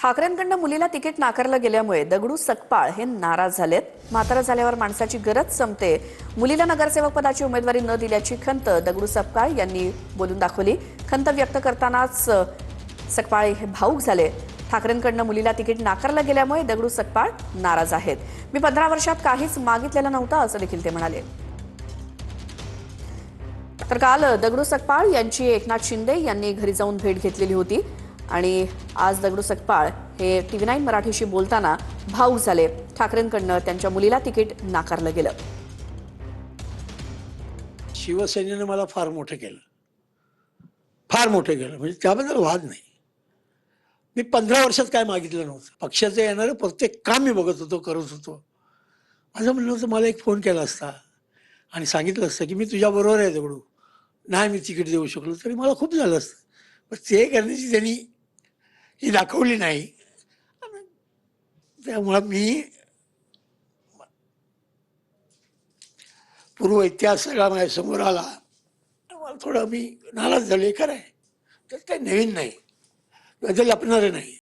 ठाकरेंकडून मुलीला तिकीट नाकारलं गेल्यामुळे दगडू सकपाळ हे नाराज झालेत. म्हातारा झाल्यावर माणसाची गरज संपते. मुलीला नगरसेवक पदाची उमेदवारी न दिल्याची खंत दगडू सकपाळ यांनी बोलून दाखवली. खंत व्यक्त करतानाच सकपाळ हे भाऊक झाले. ठाकरेंकडून मुलीला तिकीट नाकारलं गेल्यामुळे दगडू सकपाळ नाराज आहेत. मी 15 वर्षात काहीच मागितलेलं नव्हतं असं देखील ते म्हणाले. तर काल दगडू सकपाळ यांची एकनाथ शिंदे यांनी घरी जाऊन भेट घेतलेली होती आणि आज दगडू सकपाळ हे TV9 मराठीशी बोलताना भाऊक झाले. ठाकरेंकडून त्यांच्या मुलीला तिकीट नाकारलं गेलं. शिवसेनेनं मला फार मोठं केलं, फार मोठं केलं, म्हणजे त्याबद्दल वाद नाही. मी 15 वर्षात काय मागितलं नव्हतं. पक्षाचं येणारं प्रत्येक काम मी बघत होतो, करत होतो. माझं म्हणलं होतं मला एक फोन केला असता आणि सांगितलं असतं की मी तुझ्याबरोबर आहे दगडू, नाही मी तिकीट देऊ शकलो तरी मला खूप झालं असतं. पण ते करण्याची त्यांनी ही दाखवली नाही. त्यामुळं मी पूर्व इतिहास सगळा माझ्या समोर आला. मला थोडं मी नाराज झाले, खरं आहे. तर काही नवीन नाही, त्याचं लपणारं नाही.